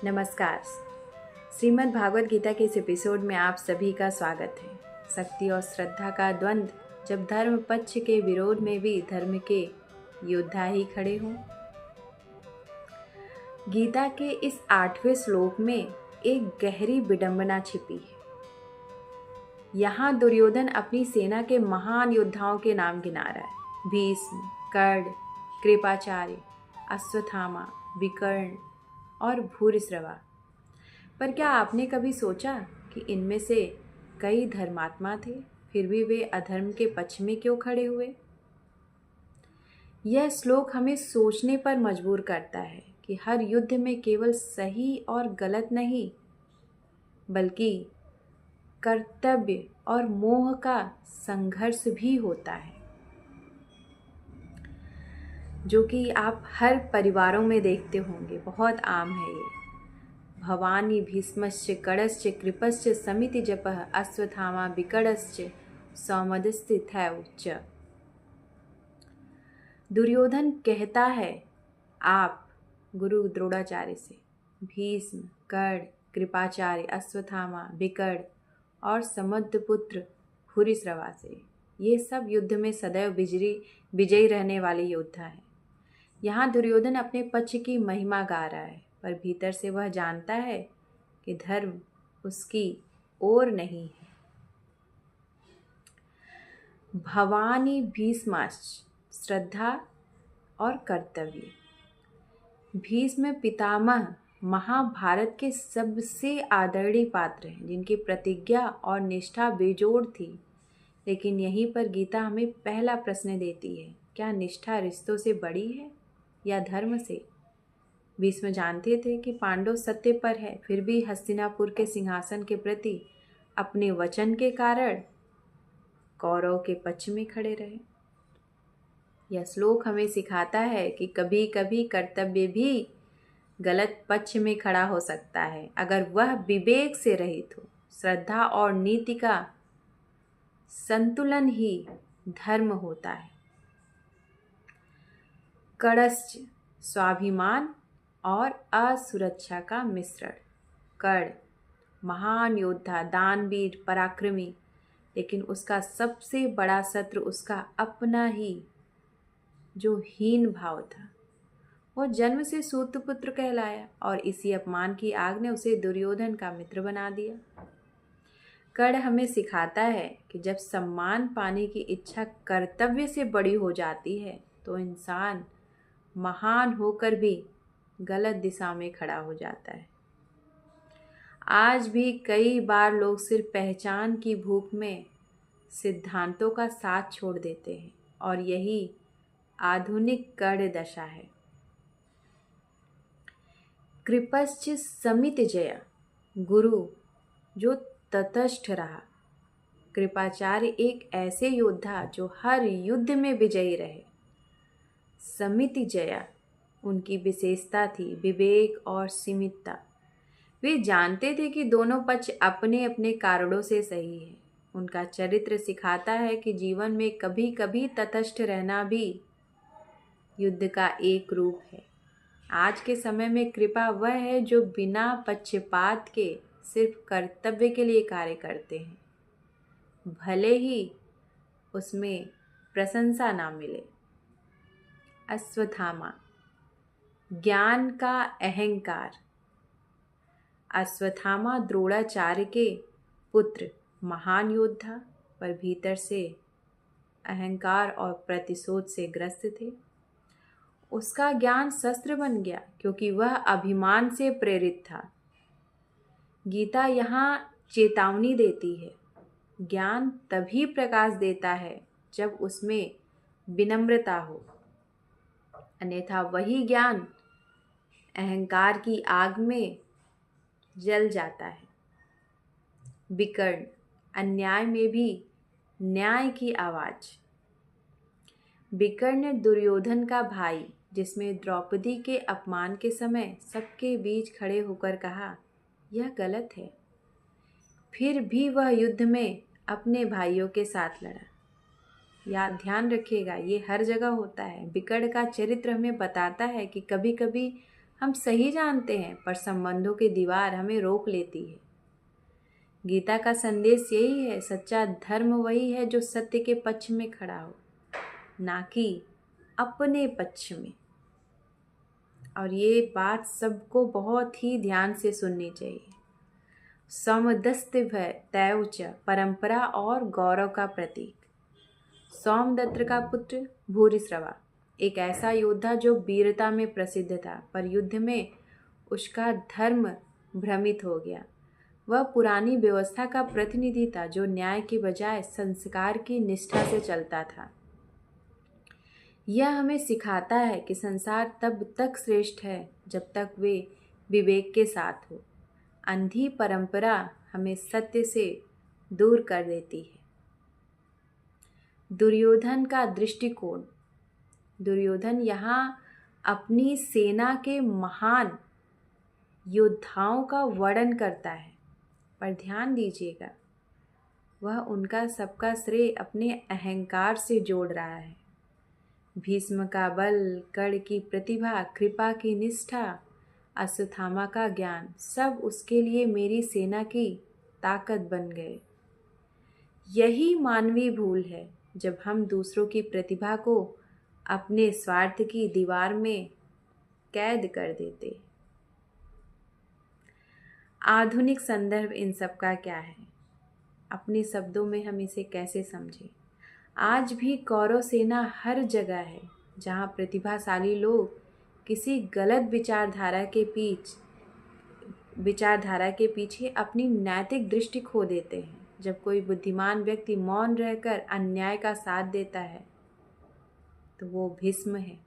नमस्कार। श्रीमद् भागवत गीता के इस एपिसोड में आप सभी का स्वागत है। शक्ति और श्रद्धा का द्वंद्व, जब धर्म पक्ष के विरोध में भी धर्म के योद्धा ही खड़े हों। गीता के इस 8वें श्लोक में एक गहरी विडंबना छिपी है। यहाँ दुर्योधन अपनी सेना के महान योद्धाओं के नाम गिना रहा है। भीष्म, कर्ण, कृपाचार्य, अश्वत्थामा, विकर्ण और भूरिश्रवा। पर क्या आपने कभी सोचा कि इनमें से कई धर्मात्मा थे, फिर भी वे अधर्म के पक्ष में क्यों खड़े हुए? यह श्लोक हमें सोचने पर मजबूर करता है कि हर युद्ध में केवल सही और गलत नहीं, बल्कि कर्तव्य और मोह का संघर्ष भी होता है, जो कि आप हर परिवारों में देखते होंगे। बहुत आम है ये। भवानी भीष्मश्च कड़श्च कृपश्च समिति जपः अश्वत्थामा विकटश्च सौमदस्थितैव च। दुर्योधन कहता है आप गुरु द्रोणाचार्य से, भीष्म, कर्ण, कृपाचार्य, अश्वत्थामा, विकट और समुद्रपुत्र भूरिश्रवा से, ये सब युद्ध में सदैव विजयी रहने वाले योद्धा हैं। यहाँ दुर्योधन अपने पक्ष की महिमा गा रहा है, पर भीतर से वह जानता है कि धर्म उसकी ओर नहीं है। भवानी भीष्माश्च, श्रद्धा और कर्तव्य। भीष्म पितामह महाभारत के सबसे आदरणीय पात्र हैं, जिनकी प्रतिज्ञा और निष्ठा बेजोड़ थी। लेकिन यहीं पर गीता हमें पहला प्रश्न देती है, क्या निष्ठा रिश्तों से बड़ी है या धर्म से? भीष्म जानते थे कि पांडव सत्य पर है, फिर भी हस्तिनापुर के सिंहासन के प्रति अपने वचन के कारण कौरव के पक्ष में खड़े रहे। यह श्लोक हमें सिखाता है कि कभी कभी कर्तव्य भी गलत पक्ष में खड़ा हो सकता है, अगर वह विवेक से रहित हो। श्रद्धा और नीति का संतुलन ही धर्म होता है। कड़श्च, स्वाभिमान और असुरक्षा का मिश्रण। कर्ण महान योद्धा, दानवीर, पराक्रमी, लेकिन उसका सबसे बड़ा शत्रु उसका अपना ही जो हीन भाव था। वो जन्म से सूतपुत्र कहलाया और इसी अपमान की आग ने उसे दुर्योधन का मित्र बना दिया। कर्ण हमें सिखाता है कि जब सम्मान पाने की इच्छा कर्तव्य से बड़ी हो जाती है, तो इंसान महान होकर भी गलत दिशा में खड़ा हो जाता है। आज भी कई बार लोग सिर्फ पहचान की भूख में सिद्धांतों का साथ छोड़ देते हैं, और यही आधुनिक कर्ण दशा है। कृपश्च समिति जय, गुरु जो तटस्थ रहा। कृपाचार्य एक ऐसे योद्धा जो हर युद्ध में विजयी रहे। समिति जया उनकी विशेषता थी, विवेक और सीमितता। वे जानते थे कि दोनों पक्ष अपने अपने कारणों से सही है। उनका चरित्र सिखाता है कि जीवन में कभी कभी तटस्थ रहना भी युद्ध का एक रूप है। आज के समय में कृपा वह है जो बिना पक्षपात के सिर्फ कर्तव्य के लिए कार्य करते हैं, भले ही उसमें प्रशंसा ना मिले। अश्वत्थामा, ज्ञान का अहंकार। अश्वत्थामा द्रोणाचार्य के पुत्र, महान योद्धा, पर भीतर से अहंकार और प्रतिशोध से ग्रस्त थे। उसका ज्ञान शस्त्र बन गया क्योंकि वह अभिमान से प्रेरित था। गीता यहाँ चेतावनी देती है, ज्ञान तभी प्रकाश देता है जब उसमें विनम्रता हो, अन्यथा वही ज्ञान अहंकार की आग में जल जाता है। विकर्ण, अन्याय में भी न्याय की आवाज। विकर्ण दुर्योधन का भाई, जिसमें द्रौपदी के अपमान के समय सबके बीच खड़े होकर कहा यह गलत है, फिर भी वह युद्ध में अपने भाइयों के साथ लड़ा। याद ध्यान रखिएगा, ये हर जगह होता है। विकर्ण का चरित्र हमें बताता है कि कभी कभी हम सही जानते हैं, पर संबंधों की दीवार हमें रोक लेती है। गीता का संदेश यही है, सच्चा धर्म वही है जो सत्य के पक्ष में खड़ा हो, ना कि अपने पक्ष में। और ये बात सबको बहुत ही ध्यान से सुननी चाहिए। सौमदस्तिभय तैवच परंपरा और गौरव का प्रतीक। सोमदत्त का पुत्र भूरिश्रवा एक ऐसा योद्धा जो वीरता में प्रसिद्ध था, पर युद्ध में उसका धर्म भ्रमित हो गया। वह पुरानी व्यवस्था का प्रतिनिधि था जो न्याय के बजाय संस्कार की निष्ठा से चलता था। यह हमें सिखाता है कि संसार तब तक श्रेष्ठ है जब तक वे विवेक के साथ हो। अंधी परंपरा हमें सत्य से दूर कर देती है। दुर्योधन का दृष्टिकोण। दुर्योधन यहाँ अपनी सेना के महान योद्धाओं का वर्णन करता है, पर ध्यान दीजिएगा, वह उनका सबका श्रेय अपने अहंकार से जोड़ रहा है। भीष्म का बल, कर्ण की प्रतिभा, कृपा की निष्ठा, अश्वत्थामा का ज्ञान, सब उसके लिए मेरी सेना की ताकत बन गए। यही मानवीय भूल है, जब हम दूसरों की प्रतिभा को अपने स्वार्थ की दीवार में कैद कर देते। आधुनिक संदर्भ इन सब का क्या है? अपने शब्दों में हम इसे कैसे समझें? आज भी कौरव सेना हर जगह है जहाँ प्रतिभाशाली लोग किसी गलत विचारधारा के पीछे अपनी नैतिक दृष्टि खो देते हैं। जब कोई बुद्धिमान व्यक्ति मौन रहकर अन्याय का साथ देता है तो वो भीष्म है।